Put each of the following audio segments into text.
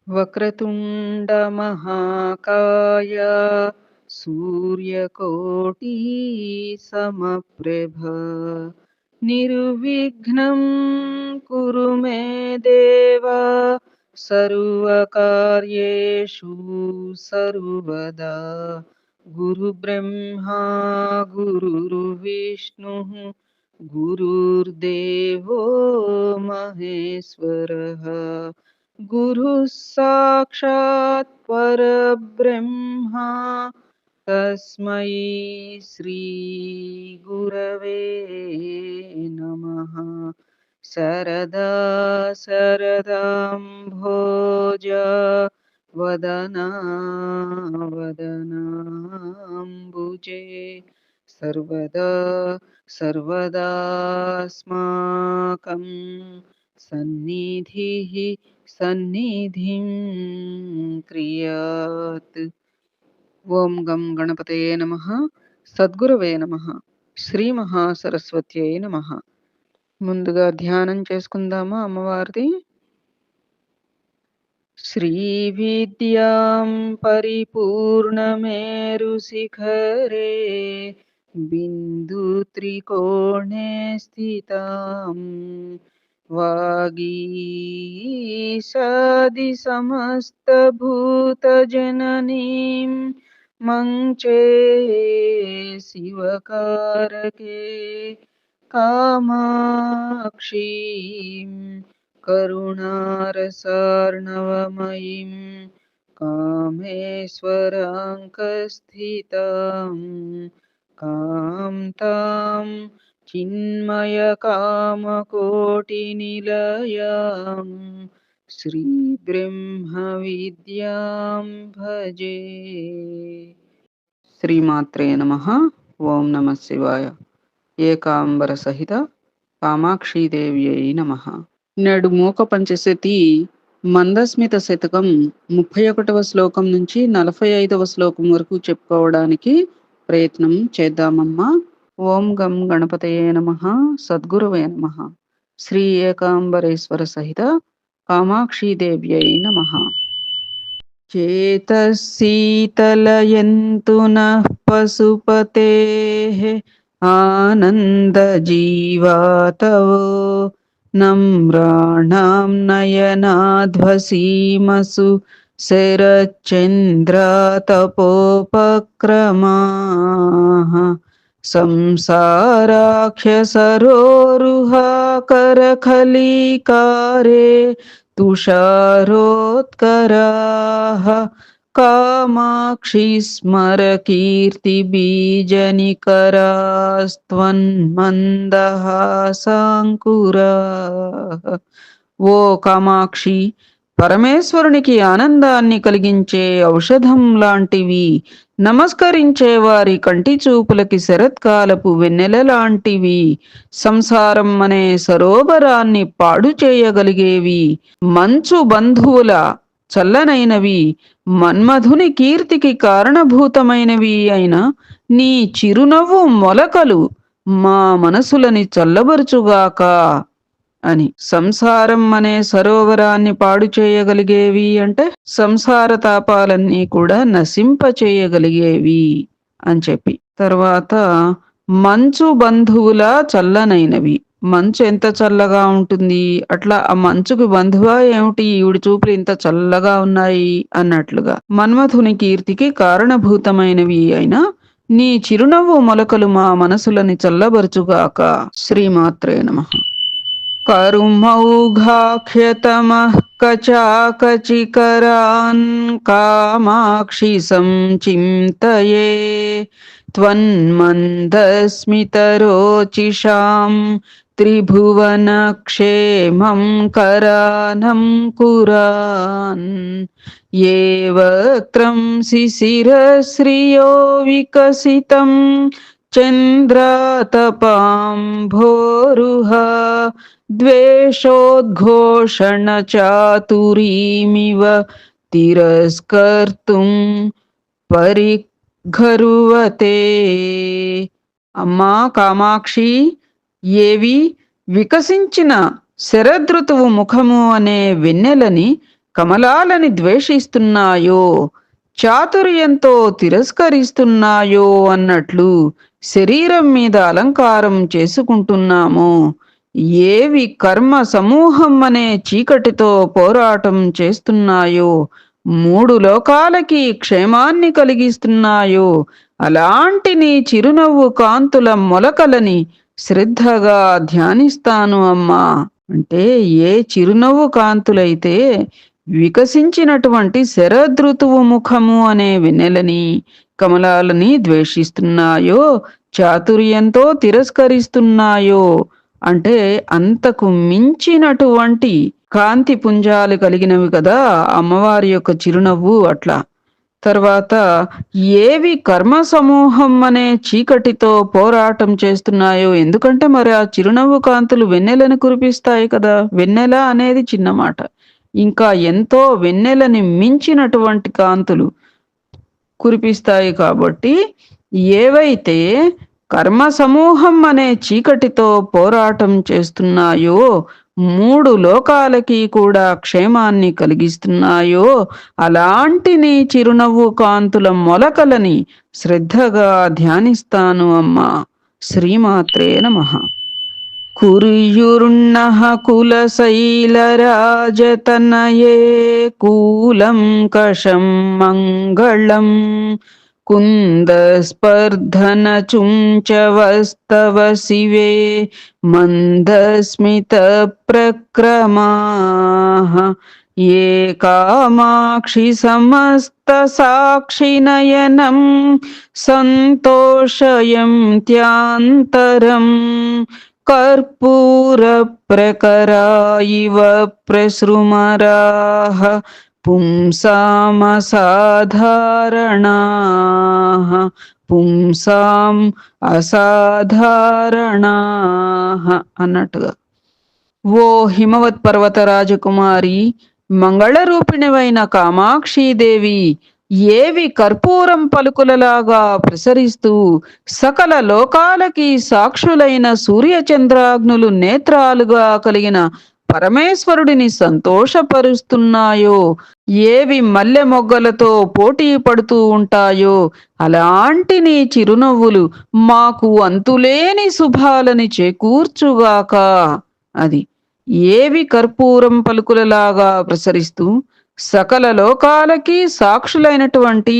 వక్రతుండ మహాకాయ సూర్యకోటి సమప్రభ నిర్విఘ్నం కురు మే దేవ సర్వకార్యేషు సర్వదా గురు బ్రహ్మా గురుర్విష్ణుః గురుర్దేవో మహేశ్వరః గురుః సాక్షాత్ పరబ్రహ్మ తస్మై శ్రీ గురవే నమః. శరదా శరదాంభోజ వదనా వదనాంబుజే సర్వదా సర్వదాస్మాకం సన్నిధిః సన్నిధిం క్రియాత్. ఓం గం గణపతయే నమః. సద్గురవే నమః. శ్రీ మహాసరస్వత్యై నమః. ముందుగా ధ్యానం చేసుకుందామా అమ్మవారిది. శ్రీ విద్యాం పరిపూర్ణమేరు శిఖరే బిందు త్రికోణే స్థితాం వాగీశాది సమస్త భూత జననీం మంచే శివకారకే కామాక్షీం కరుణారసార్ణవమయీం కామేశ్వరాంకస్థితాం కాంతాం చిన్మయ కామకోటినిలయాం శ్రీ బ్రహ్మ విద్యాం భజే. శ్రీమాత్రే నమః. ఓం నమః శివాయ. ఏకాంబర సహిత కామాక్షీదేవ్యై నమః. నేడు మూక పంచశతి మందస్మిత శతకం 31వ శ్లోకం నుంచి 45వ శ్లోకం వరకు చెప్పుకోవడానికి ప్రయత్నం చేద్దామమ్మా. ఓం గం గణపతయే నమః. సద్గురువే నమః. శ్రీ ఏకాంబరేశ్వర సహిత కామాక్షీదేవ్యై నమః. చేతశీతలయంతు నః పశుపతేః ఆనందజీవాతవో నమ్రాణాం నయనాధ్వసీమసు శరచంద్రాతపోపక్రమాః సంసారాఖ్యసరోరుహాకరఖలీకారే తుషారోత్కరాః కామాక్షి స్మర కీర్తిబీజనికరాస్త్వన్మందహాసాంకురాః. ఓ కామాక్షి, పరమేశ్వరునికి ఆనందాన్ని కలిగించే ఔషధం లాంటివి, నమస్కరించే వారి కంటి చూపులకి శరత్కాలపు వెన్నెల లాంటివి, సంసారం అనే సరోవరాన్ని పాడు చేయగలిగేవి, మంచు బంధువుల చల్లనైనవి, మన్మధుని కీర్తికి కారణభూతమైనవి అయిన నీ చిరునవ్వు మొలకలు మా మనసులని చల్లబరుచుగాక అని. సంసారం అనే సరోవరాన్ని పాడు చేయగలిగేవి అంటే సంసార తాపాలన్నీ కూడా నశింపచేయగలిగేవి అని చెప్పి, తర్వాత మంచు బంధువుల చల్లనైనవి, మంచు ఎంత చల్లగా ఉంటుంది, అట్లా ఆ మంచుకి బంధువా ఏమిటి ఈవిడి చూపులు ఇంత చల్లగా ఉన్నాయి అన్నట్లుగా, మన్మథుని కీర్తికి కారణభూతమైనవి అయినా నీ చిరునవ్వు మొలకలు మా మనసులని చల్లబరుచుగాక. శ్రీమాత్రే నమః. కరుమౌఘాఖ్యతమః కచాకచికరాన్ కామాక్షి సంచింతయే త్వన్మందస్మితరోచిషాం త్రిభువనక్షేమం కరానం కురాన్. ఏ వక్త్రం శిశిరశ్రియో వికసితం చంద్రాతపాంభోరుహ ద్వేషోద్ఘోషణ చాతురీమివ తిరస్కర్తుం పరిఘరువతే. అమ్మా కామాక్షి, ఏవి వికసించిన శరదృతువు ముఖము అనే వెన్నెలని కమలాలని ద్వేషిస్తున్నాయో, చాతుర్యంతో తిరస్కరిస్తున్నాయో అన్నట్లు శరీరం మీద అలంకారం చేసుకుంటున్నామో, ఏవి కర్మ సమూహం అనే చీకటితో పోరాటం చేస్తున్నాయో, మూడు లోకాలకి క్షేమాన్ని కలిగిస్తున్నాయో, అలాంటి నీ చిరునవ్వు కాంతుల మొలకలని శ్రద్ధగా ధ్యానిస్తాను అమ్మా. అంటే ఏ చిరునవ్వు కాంతులైతే వికసించినటువంటి శరదృతువు ముఖము అనే వెన్నెలని, కమలాలని ద్వేషిస్తున్నాయో, చాతుర్యంతో తిరస్కరిస్తున్నాయో, అంటే అంతకు మించినటువంటి కాంతి పుంజాలు కలిగినవి కదా అమ్మవారి యొక్క చిరునవ్వు. అట్లా తర్వాత ఏవి కర్మ సమూహం అనే చీకటితో పోరాటం చేస్తున్నాయో, ఎందుకంటే మరి ఆ చిరునవ్వు కాంతులు వెన్నెలను కురిపిస్తాయి కదా. వెన్నెల అనేది చిన్న మాట, ఇంకా ఎంతో వెన్నెలని మించినటువంటి కాంతులు కురిపిస్తాయి. కాబట్టి ఏవైతే కర్మ సమూహం అనే చీకటితో పోరాటం చేస్తున్నాయో, మూడు లోకాలకి కూడా క్షేమాన్ని కలిగిస్తున్నాయో, అలాంటి నీ చిరునవ్వు కాంతుల మొలకలని శ్రద్ధగా ధ్యానిస్తాను అమ్మా. శ్రీమాత్రే నమః. కుర్యుర్ణః కులశైలరాజతనయే కూలం కషం మంగళం కుందస్పర్ధన చుంచవస్తవ శివే మందస్మిత ప్రక్రమాః ఏ కామాక్షి సమస్త సాక్షినయనం సంతోషయంత్యాంతరం కర్పూర ప్రకరా ఇవ ప్రసృమరాః పుంసామసాధారణాః పుంసాం అసాధారణాః అన్నట్టుగా. ఓ హిమవత్ పర్వత రాజకుమారి, మంగళరూపిణివైన కామాక్షీదేవి, ఏవి కర్పూరం పలుకులలాగా ప్రసరిస్తూ సకల లోకాలకి సాక్షులైన సూర్యచంద్రాగ్నులు నేత్రాలుగా కలిగిన పరమేశ్వరుడిని సంతోషపరుస్తున్నాయో, ఏవి మల్లె మొగ్గలతో పోటీ పడుతూ ఉంటాయో, అలాంటి నీ చిరునవ్వులు మాకు అంతులేని శుభాలని చేకూర్చుగాక. అది ఏవి కర్పూరం పలుకులలాగా ప్రసరిస్తూ సకల లోకాలకి సాక్షులైనటువంటి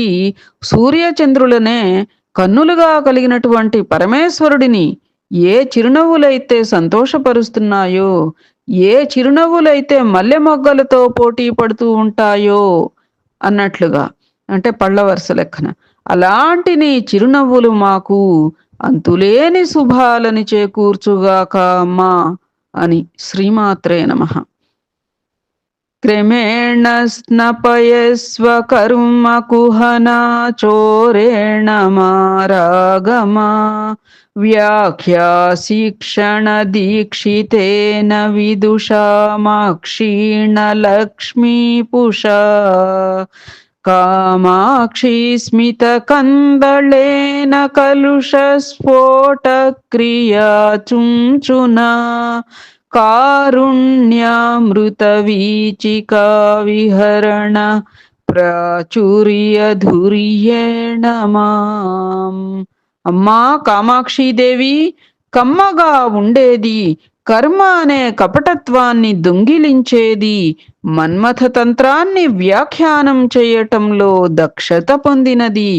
సూర్యచంద్రులనే కన్నులుగా కలిగినటువంటి పరమేశ్వరుడిని ఏ చిరునవ్వులైతే సంతోషపరుస్తున్నాయో, ఏ చిరునవ్వులైతే మల్లె మొగ్గలతో పోటీ పడుతూ ఉంటాయో అన్నట్లుగా, అంటే పళ్ళ వరుస లెక్కన, అలాంటి నీ చిరునవ్వులు మాకు అంతులేని శుభాలని చేకూర్చుగాక అమ్మా అని. శ్రీమాత్రే నమః. క్రమేణ స్నపయస్వ కర్మ కుహనా చోరేణ మారాగమా వ్యాఖ్యా శిక్షణ దీక్షితేన విదుషామాక్షీణ లక్ష్మీపుషా కామాక్షి స్మిత కందళేన కలుష స్ఫోట క్రియా చుంచునా కారుణ్యామృత వీచికా విహరణ ప్రాచుర్య ధుర్యేణ మాం. అమ్మా కామాక్షీదేవి, కమ్మగా ఉండేది, కర్మ అనే కపటత్వాన్ని దొంగిలించేది, మన్మథ తంత్రాన్ని వ్యాఖ్యానం చేయటంలో దక్షత పొందినది,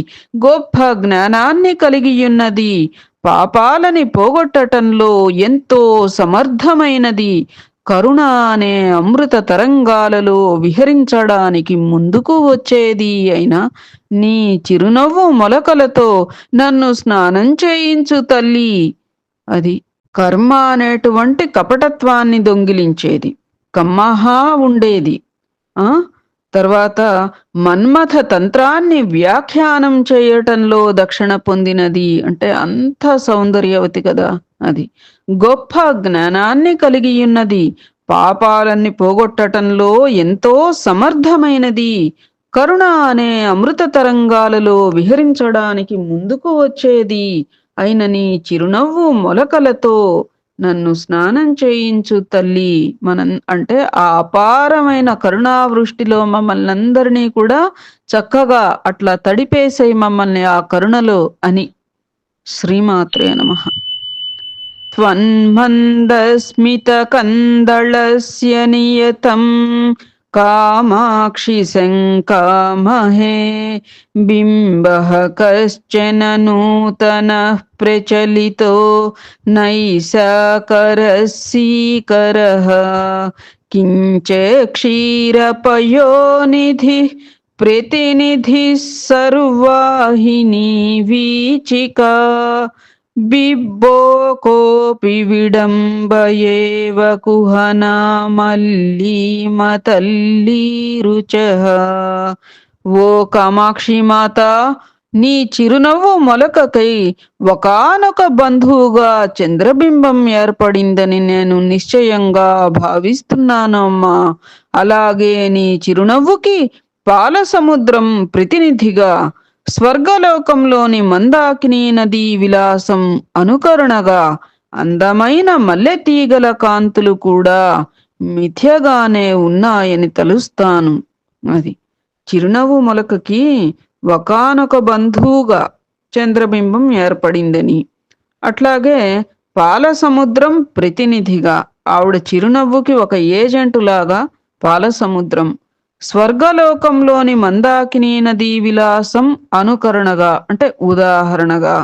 గొప్ప జ్ఞానాన్ని కలిగియున్నది, పాపాలని పోగొట్టటంలో ఎంతో సమర్థమైనది, కరుణ అనే అమృత తరంగాలలో విహరించడానికి ముందుకు వచ్చేది అయిన నీ చిరునవ్వు మొలకలతో నన్ను స్నానం చేయించు తల్లి. అది కర్మ అనేటువంటి కపటత్వాన్ని దొంగిలించేది, కమ్మహా ఉండేది. తర్వాత మన్మథ తంత్రాన్ని వ్యాఖ్యానం చేయటంలో దక్షిణ పొందినది, అంటే అంత సౌందర్యవతి కదా. అది గొప్ప జ్ఞానాన్ని కలిగి ఉన్నది, పాపాలన్నీ పోగొట్టటంలో ఎంతో సమర్థమైనది, కరుణ అనే అమృత తరంగాలలో విహరించడానికి ముందుకు వచ్చేది అయిన నీ చిరునవ్వు మొలకలతో నన్ను స్నానం చేయించు తల్లి. అంటే ఆ అపారమైన కరుణావృష్టిలో మమ్మల్నందరినీ కూడా చక్కగా అట్లా తడిపేసేయి మమ్మల్ని ఆ కరుణలో అని. శ్రీమాత్రే నమః. त्वन्मन्दस्मितकन्दलस्य नियतं कामाक्षि शङ्कामहे बिम्बः कश्चन नूतनः प्रचलितो नैसाकरस्सीकरः किञ्च क्षीरपयोनिधिः प्रतिनिधिः सर्वाहिनी वीचिका बिब्बो कोऽपि विडम्बयेव कुहना మల్లీ రుచః. ఓ కామాక్షి మాత, నీ చిరునవ్వు మొలకకై ఒకానొక బంధువుగా చంద్రబింబం ఏర్పడిందని నేను నిశ్చయంగా భావిస్తున్నానమ్మా. అలాగే నీ చిరునవ్వుకి పాల సముద్రం ప్రతినిధిగా, స్వర్గలోకంలోని మందాకిని నదీ విలాసం అనుకరణగా, అందమైన మల్లెతీగల కాంతులు కూడా మిథ్యగానే ఉన్నాయని తలుస్తాను. అది చిరునవ్వు మొలకకి ఒకానొక బంధువుగా చంద్రబింబం ఏర్పడిందని, అట్లాగే పాల సముద్రం ప్రతినిధిగా, ఆవిడ చిరునవ్వుకి ఒక ఏజెంటులాగా పాల సముద్రం, స్వర్గలోకంలోని మందాకిని నదీ విలాసం అనుకరణగా అంటే ఉదాహరణగా,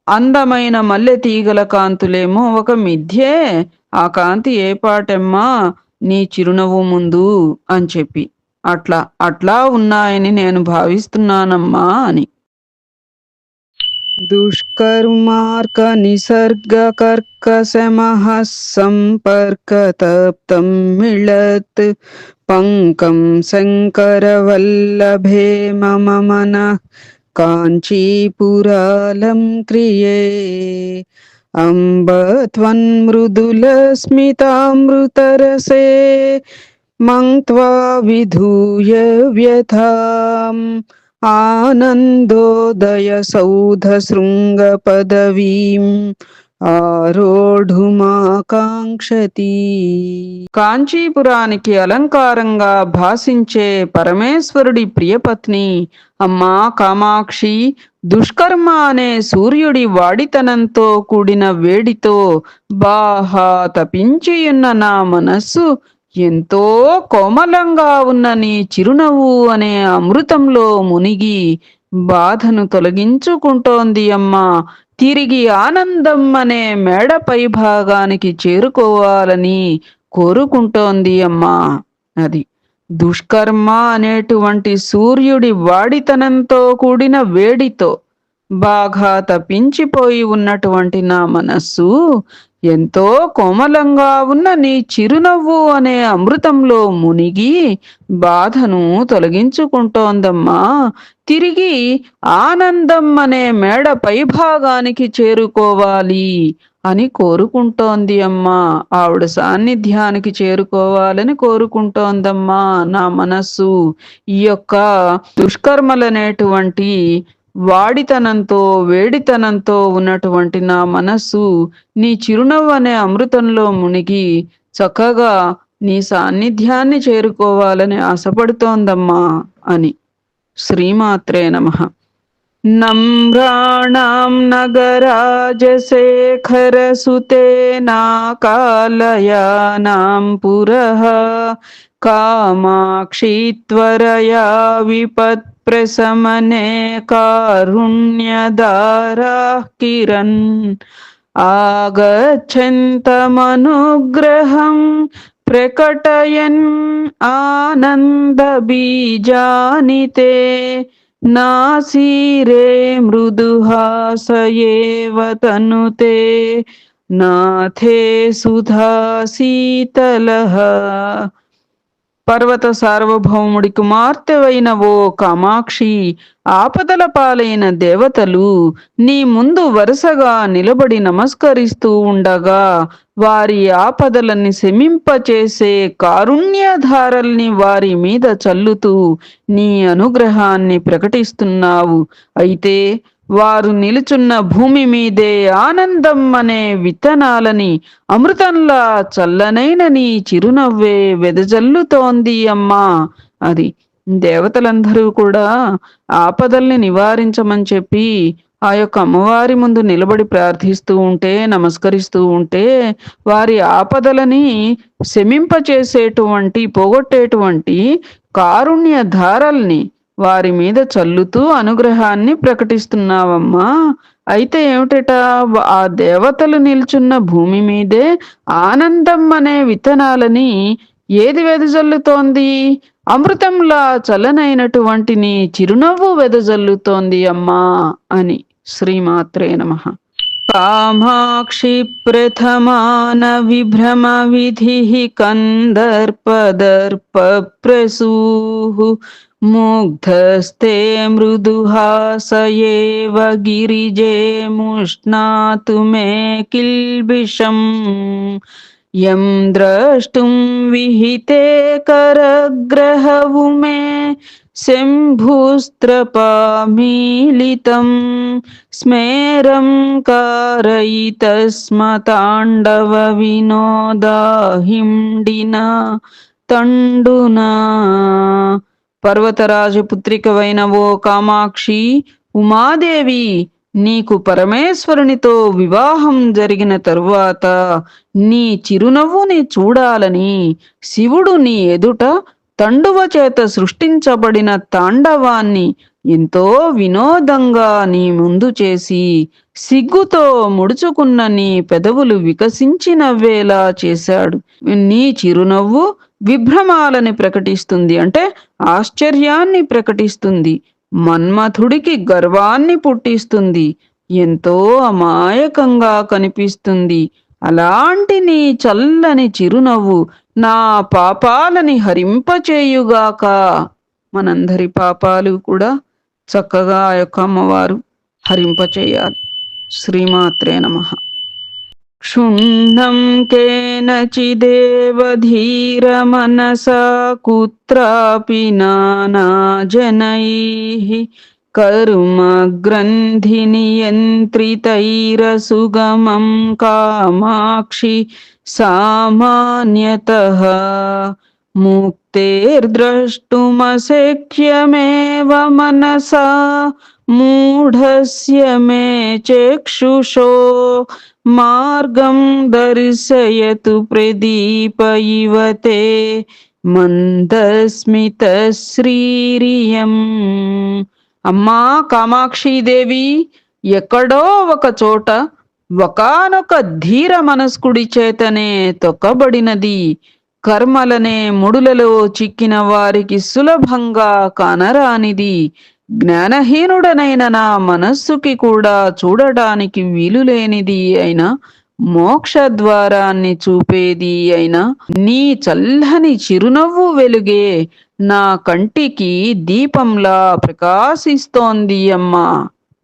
అందమైన మల్లె తీగల కాంతులేమో ఒక మిథ్యే, ఆ కాంతి ఏ పాటెమ్మా నీ చిరునవ్వు ముందు అని చెప్పి అట్లా అట్లా ఉన్నాయని నేను భావిస్తున్నానమ్మా అని. దుష్కర్మార్క నిసర్గ కర్కశమః సంపర్కతప్తం మిళత్ పంకం శంకరవల్లభే మమ మనః కాంచీపురాలం క్రియే అంబ త్వన్మృదులస్మితామృతరసే మంక్త్వా విధూయ వ్యథాం ఆనందోదయ సౌధ శృంగ పదవీం ఆరోఢుమాకాంక్షతి. కాంచీపురానికి అలంకారంగా భాసించే పరమేశ్వరుడి ప్రియపత్ని అమ్మా కామాక్షి, దుష్కర్మ అనే సూర్యుడి వాడితనంతో కూడిన వేడితో బాహా తపించియున్న నా మనస్సు ఎంతో కోమలంగా ఉన్న నీ చిరునవ్వు అనే అమృతంలో మునిగి బాధను తొలగించుకుంటోంది అమ్మా. తిరిగి ఆనందం అనే మేడ పైభాగానికి చేరుకోవాలని కోరుకుంటోంది అమ్మా. అది దుష్కర్మ అనేటువంటి సూర్యుడి వాడితనంతో కూడిన వేడితో బాగా తప్పించిపోయి ఉన్నటువంటి నా మనస్సు ఎంతో కోమలంగా ఉన్న నీ చిరునవ్వు అనే అమృతంలో మునిగి బాధను తొలగించుకుంటోందమ్మా. తిరిగి ఆనందం అనే మేడ పైభాగానికి చేరుకోవాలి అని కోరుకుంటోంది అమ్మా. ఆవిడ సాన్నిధ్యానికి చేరుకోవాలని కోరుకుంటోందమ్మా నా మనస్సు. ఈ యొక్క దుష్కర్మలనేటువంటి వాడితనంతో వేడితనంతో ఉన్నటువంటి నా మనస్సు నీ చిరునవ్వు అనే అమృతంలో మునిగి చక్కగా నీ సాన్నిధ్యాన్ని చేరుకోవాలని ఆశపడుతోందమ్మా అని. శ్రీమాత్రే నమః. నమ్రాణాం నగరాజశేఖరసుతే నాకాలయానాం పురః కామాక్షి త్వరయా విపత్ప్రశమనే కారుణ్యధారాః కిరణ్ ఆగచ్చन्तమనుగ్రహం ప్రకటయన్ ఆనందబీజాని తే నాసీరే మృదుహాసయేవ తనుతే నాథే సుధా శీతలః. పర్వత సార్వభౌముడి కుమార్తెవైన ఓ కామాక్షి, ఆపదల పాలైన దేవతలు నీ ముందు వరుసగా నిలబడి నమస్కరిస్తూ ఉండగా వారి ఆపదలని శమింపచేసే కారుణ్యధారల్ని వారి మీద చల్లుతూ నీ అనుగ్రహాన్ని ప్రకటిస్తున్నావు. అయితే వారు నిలుచున్న భూమి మీదే ఆనందం అనే విత్తనాలని అమృతంలా చల్లనైన నీ చిరునవ్వే వెదజల్లుతోంది అమ్మా. అది దేవతలందరూ కూడా ఆపదల్ని నివారించమని చెప్పి ఆ యొక్క అమ్మవారి ముందు నిలబడి ప్రార్థిస్తూ ఉంటే, నమస్కరిస్తూ ఉంటే, వారి ఆపదలని శమింపచేసేటువంటి, పోగొట్టేటువంటి కారుణ్య ధారల్ని వారి మీద చల్లుతూ అనుగ్రహాన్ని ప్రకటిస్తున్నావమ్మా. అయితే ఏమిటట, ఆ దేవతలు నిల్చున్న భూమి మీదే ఆనందం అనే విత్తనాలని ఏది వెదజల్లుతోంది? అమృతంలా చలనైనటువంటి నీ చిరునవ్వు వెదజల్లుతోంది అమ్మా అని. శ్రీమాత్రే నమః. కామాక్షి ప్రథమాన విభ్రమ విధి కందర్పదర్ప ప్రసూః ముగ్ధస్తే మృదుహాసయేవ గిరిజే ముష్ణాతు మే కిల్బిషం యం ద్రష్టుం విహితే కరగ్రహవు మే శంభుస్త్రపామీలితం స్మేరం కారయితస్మతాండవ వినోదాహిండిన తండునా. పర్వతరాజపుత్రికవైన ఓ కామాక్షి, ఉమాదేవి, నీకు పరమేశ్వరునితో వివాహం జరిగిన తరువాత నీ చిరునవ్వుని చూడాలని శివుడు నీ ఎదుట తండువ చేత సృష్టించబడిన తాండవాన్ని ఎంతో వినోదంగా నీ ముందు చేసి సిగ్గుతో ముడుచుకున్న నీ పెదవులు వికసించి నవ్వేలా చేశాడు. నీ చిరునవ్వు విభ్రమాలని ప్రకటిస్తుంది, అంటే ఆశ్చర్యాన్ని ప్రకటిస్తుంది, మన్మథుడికి గర్వాన్ని పుట్టిస్తుంది, ఎంతో అమాయకంగా కనిపిస్తుంది. అలాంటి నీ చల్లని చిరునవ్వు నా పాపాలని హరింపచేయుగాక. మనందరి పాపాలు కూడా చక్కగా ఆ యొక్క అమ్మవారు హరింపచేయాలి. శ్రీమాత్రే నమః. క్షుణ్ణం కేనచిదేవ ధీర మనసా కుత్రాపి నానాజనైః కర్మ గ్రంథి నియంత్రితైరసుగమం కామాక్షి సామాన్యతః ముక్తేర్ద్రష్టుమశక్యమేవ మనసా మూఢస్య మే చక్షుషో మార్గం దర్శయతు ప్రదీప ఇవ తే మందస్మిత శ్రీరియం. అమ్మా కామాక్షీదేవి, ఎక్కడో ఒక చోట ఒకానొక ధీర మనస్కుడి చేతనే తొక్కబడినది కర్మలనే ముడులలో చిక్కిన వారికి సులభంగా కానరానిది, జ్ఞానహీనుడనైన నా మనస్సుకి కూడా చూడటానికి వీలులేనిది అయిన మోక్షద్వారాన్ని చూపేది అయిన నీ చల్లని చిరునవ్వు వెలుగే నా కంటికి దీపంలా ప్రకాశిస్తోంది అమ్మా.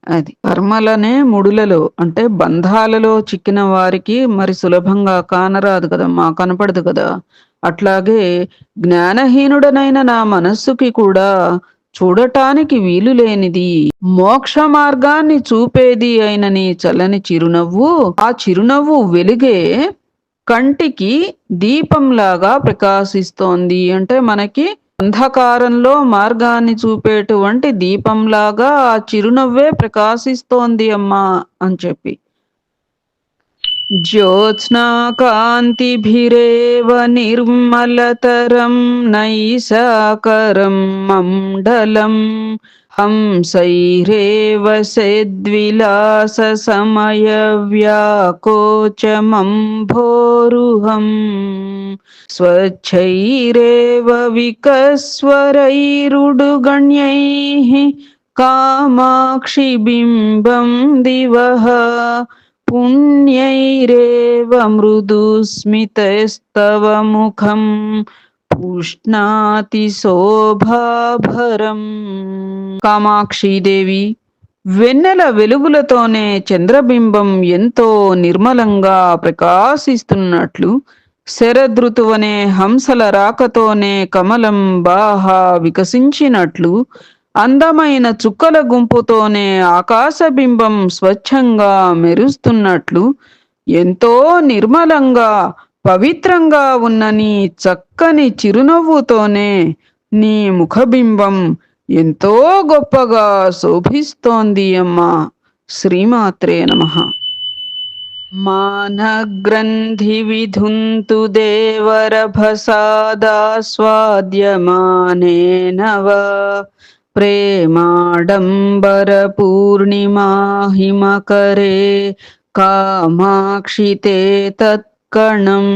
అది కర్మలనే ముడులలో, అంటే బంధాలలో చిక్కిన వారికి మరి సులభంగా కానరాదు కదమ్మా, కనపడదు కదా. అట్లాగే జ్ఞానహీనుడనైన నా మనస్సుకి కూడా చూడటానికి వీలులేనిది మోక్ష మార్గాన్ని చూపేది అయిన నీ చల్లని చిరునవ్వు, ఆ చిరునవ్వు వెలుగే కంటికి దీపంలాగా ప్రకాశిస్తోంది. అంటే మనకి అంధకారంలో మార్గాన్ని చూపేటువంటి దీపంలాగా ఆ చిరునవ్వే ప్రకాశిస్తోంది అమ్మా అని చెప్పి. జ్యోత్స్నాకాంతిభిరేవ నిర్మలతరం నైసాకరం మండలం హంసైరేవ సేద్విలాస సమయ వ్యాకోచమంభోరుహం స్వచ్ఛైరేవ వికస్వరైరుడుగణ్యైః కామాక్షి బింబం దివః పుణ్యైరేవ మృదుస్మితస్తవ ముఖం పుష్ణాతి శోభాభరం. కామాక్షీదేవి, వెన్నెల వెలుగులతోనే చంద్రబింబం ఎంతో నిర్మలంగా ప్రకాశిస్తున్నట్లు, శరదృతువనే హంసల రాకతోనే కమలం బాహా వికసించినట్లు, అందమైన చుక్కల గుంపుతోనే ఆకాశబింబం స్వచ్ఛంగా మెరుస్తున్నట్లు ఎంతో నిర్మలంగా పవిత్రంగా ఉన్న నీ చక్కని చిరునవ్వుతోనే నీ ముఖబింబం ఎంతో గొప్పగా శోభిస్తోంది అమ్మా. శ్రీమాత్రే నమః. మానగ్రంథి విధుంతు దేవరభసాదాస్వాద్యమానేన వా ప్రేమాడంబర పూర్ణిమా హిమకరే కామాక్షి తే తత్కణం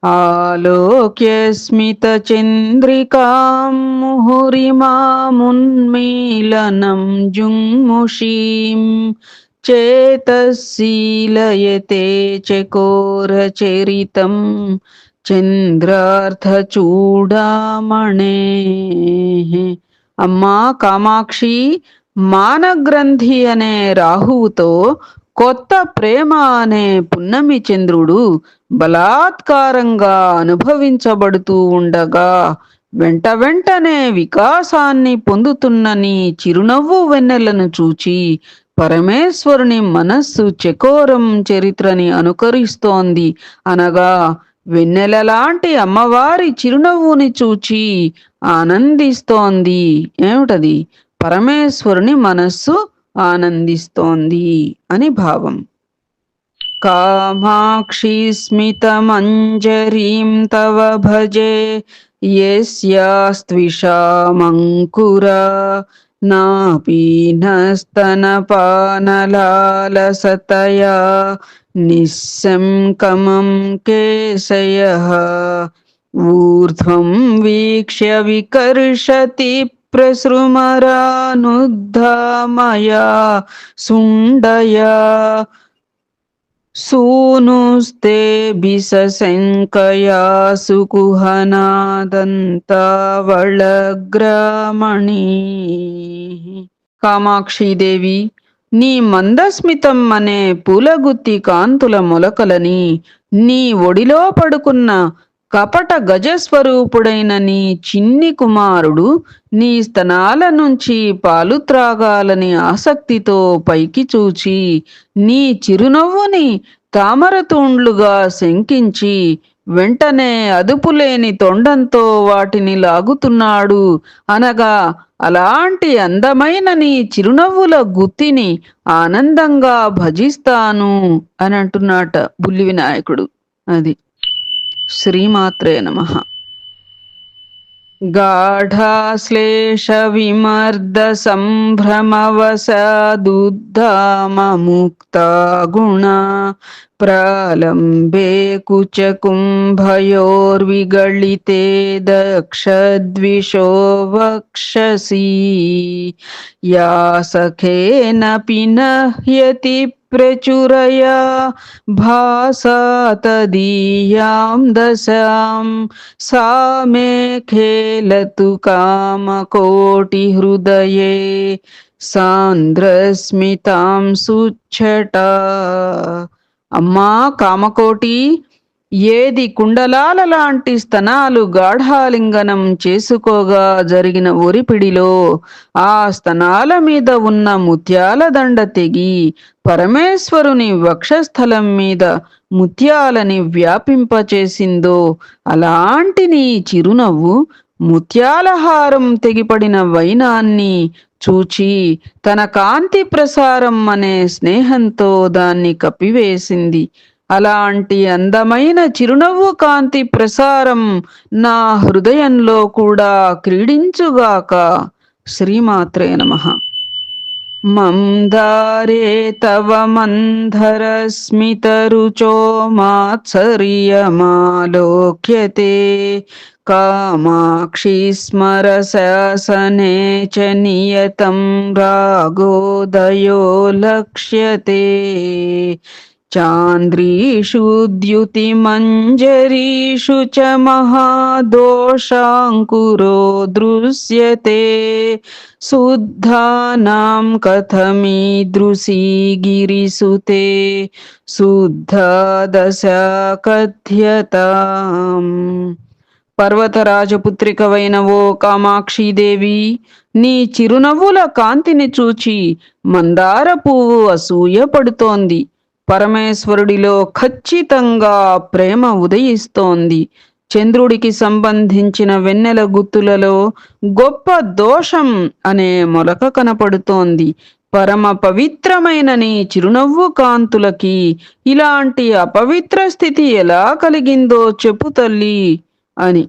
ఆలోక్య స్మిత చంద్రికాం ముహురిమామున్మీలనం జుంముషీం చేతశీలయతే చకోరచరితం చంద్రార్థచూడామణే. అమ్మా కామాక్షి, మానగ్రంథి అనే రాహువుతో కొత్త ప్రేమ అనే పున్నమి చంద్రుడు బలాత్కారంగా అనుభవించబడుతూ ఉండగా వెంట వెంటనే వికాసాన్ని పొందుతున్న నీ చిరునవ్వు వెన్నెలను చూచి పరమేశ్వరుని మనస్సు చకోరం చరిత్రని అనుకరిస్తోంది. అనగా వెన్నెలలాంటి అమ్మవారి చిరునవ్వుని చూచి ఆనందిస్తోంది. ఏమిటది? పరమేశ్వరుని మనస్సు ఆనందిస్తోంది అని భావం. కామాక్షి స్మితమంజరీం తవ భజే యస్యాస్త్విషామంకురా నాపీనస్తనపానలాలసతయా నిస్సంకమం కేశయః ఊర్ధ్వం వీక్ష్య వికర్షతి ప్రసృమరానుద్ధామయా సుండయా సూనుస్తే బిసశంకయా సుకుహనాదంతావళగ్రామణి. కామాక్షీదేవి, నీ మందస్మితం అనే పూలగుత్తి కాంతుల మొలకలని నీ ఒడిలో పడుకున్న కపట గజస్వరూపుడైన నీ చిన్ని కుమారుడు నీ స్తనాల నుంచి పాలు త్రాగాలని ఆసక్తితో పైకి చూచి నీ చిరునవ్వుని తామరతూండ్లుగా శంకించి వెంటనే అదుపులేని తొండంతో వాటిని లాగుతున్నాడు. అనగా అలాంటి అందమైన నీ చిరునవ్వుల గుత్తిని ఆనందంగా భజిస్తాను అని అంటున్నాట బుల్లి వినాయకుడు. అది శ్రీమాత్రే నమః. గాఢాశ్లేష విమర్ద సంభ్రమవసాదుద్ధామముక్తా గుణ ప్రాలంబే కుచకుంభయోర్విగళితే దక్షద్విషో వక్షసి యా సఖేన పినహ్యతి ప్రచురయా భాసా తదీయాం దశాం సా మే ఖేలతు కామకోటి హృదయే సాంద్రస్మితాం సుచ్చటా. అమ్మా కామకోటి, ఏది కుండలాల లాంటి స్తనాలు గాఢాలింగనం చేసుకోగా జరిగిన ఒరిపిడిలో ఆ స్తనాల మీద ఉన్న ముత్యాల దండ తెగి పరమేశ్వరుని వక్షస్థలం మీద ముత్యాలని వ్యాపింపచేసిందో అలాంటి నీ చిరునవ్వు ముత్యాలహారం తెగిపడిన వైనాన్ని చూచి తన కాంతి ప్రసారం అనే స్నేహంతో దాన్ని కప్పివేసింది. అలాంటి అందమైన చిరునవ్వు కాంతి ప్రసారం నా హృదయంలో కూడా క్రీడించుగాక. శ్రీమాత్రే నమః. మందారే తవ మంధరస్మితరుచో మాత్సర్యమాలోక్యతే కామాక్షి స్మర శాసనే చ నియతం రాగోదయో లక్ష్యతే చాంద్రీషు ద్యుతిమంజరీషు చ మహాదోషాంకురో దృశ్యతే శుద్ధానాం కథమీదృశీ గిరిసుతే శుద్ధ దశ కథ్యతాం. పర్వతరాజపుత్రికవైన ఓ కామాక్షీదేవి, నీ చిరునవ్వుల కాంతిని చూచి మందార పువ్వు అసూయ పడుతోంది. పరమేశ్వరుడిలో ఖచ్చితంగా ప్రేమ ఉదయిస్తోంది. చంద్రుడికి సంబంధించిన వెన్నెల గుత్తులలో గొప్ప దోషం అనే మొలక కనపడుతోంది. పరమ పవిత్రమైన నీ చిరునవ్వు కాంతులకి ఇలాంటి అపవిత్ర స్థితి ఎలా కలిగిందో చెప్పు తల్లి అని.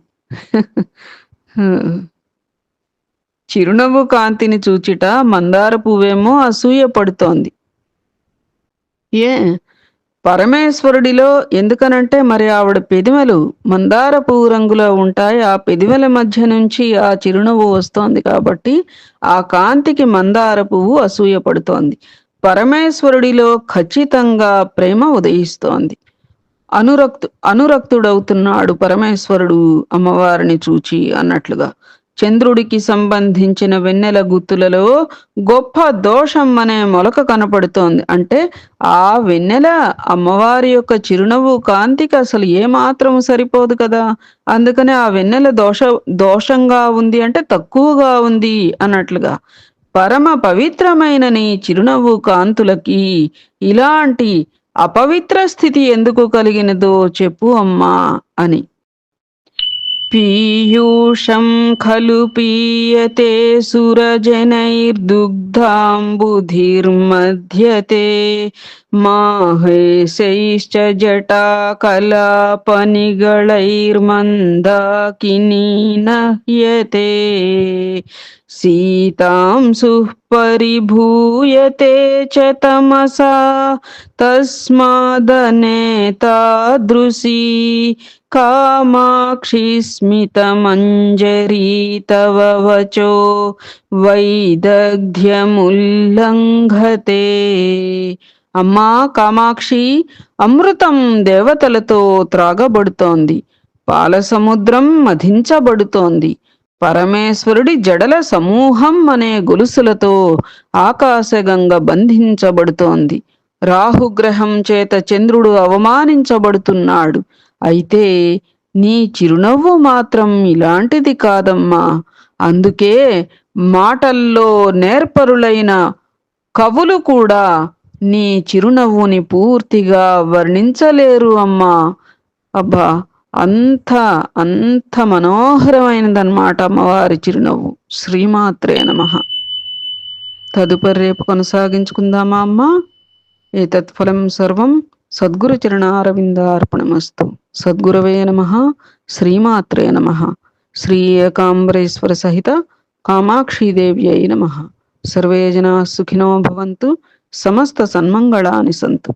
చిరునవ్వు కాంతిని చూచిట మందార పువ్వేమో అసూయ పడుతోంది. ఏ పరమేశ్వరుడిలో ఎందుకనంటే మరి ఆవిడ పెదిమలు మందార పువ్వు రంగులో ఉంటాయి. ఆ పెదిమల మధ్య నుంచి ఆ చిరునవ్వు వస్తోంది కాబట్టి ఆ కాంతికి మందార పువ్వు అసూయ పడుతోంది. పరమేశ్వరుడిలో ఖచ్చితంగా ప్రేమ ఉదయిస్తోంది. అనురక్తుడవుతున్నాడు పరమేశ్వరుడు అమ్మవారిని చూచి అన్నట్లుగా. చంద్రుడికి సంబంధించిన వెన్నెల గుత్తులలో గొప్ప దోషం అనే మొలక కనపడుతోంది. అంటే ఆ వెన్నెల అమ్మవారి యొక్క చిరునవ్వు కాంతికి అసలు ఏమాత్రం సరిపోదు కదా. అందుకనే ఆ వెన్నెల దోషంగా ఉంది అంటే తక్కువగా ఉంది అన్నట్లుగా. పరమ పవిత్రమైన నీ చిరునవ్వు కాంతులకి ఇలాంటి అపవిత్ర స్థితి ఎందుకు కలిగినదో చెప్పు అమ్మా అని. పీయూషం ఖలు పీయతే సురజనైర్దుగ్ధాంబుధిర్మధ్యతే మాహేశైశ్చ జటాకలాపనిగళైర్మందాకినీ నహ్యతే సీతాంశుః పరిభూయతే చ తమసా తస్మాదనేతాదృశీ కామాక్షి స్మితమంజరీ తవ వచో వైదగ్ధ్యముల్లంఘతే. అమ్మా కామాక్షి, అమృతం దేవతలతో త్రాగబడుతోంది. పాల సముద్రం మధించబడుతోంది. పరమేశ్వరుడి జడల సమూహం అనే గొలుసులతో ఆకాశగంగ బంధించబడుతోంది. రాహుగ్రహం చేత చంద్రుడు అవమానించబడుతున్నాడు. అయితే నీ చిరునవ్వు మాత్రం ఇలాంటిది కాదమ్మా. అందుకే మాటల్లో నేర్పరులైన కవులు కూడా నీ చిరునవ్వుని పూర్తిగా వర్ణించలేరు అమ్మా. అబ్బా, అంత అంత మనోహరమైనదన్నమాట అమ్మవారి చిరునవ్వు. శ్రీమాత్రే నమః. తదుపరి రేపు కొనసాగించుకుందామా అమ్మా. ఏతత్ఫలం సర్వం సద్గురు చరణారవిందార్పణమస్తు. సద్గురవే నమః. శ్రీమాత్రే నమః. శ్రీ ఏకాంబరేశ్వర సహిత కామాక్షీదేవ్యై నమః. సర్వే జనాః సుఖినో భవంతు. సమస్త సన్మంగళాని సంతు.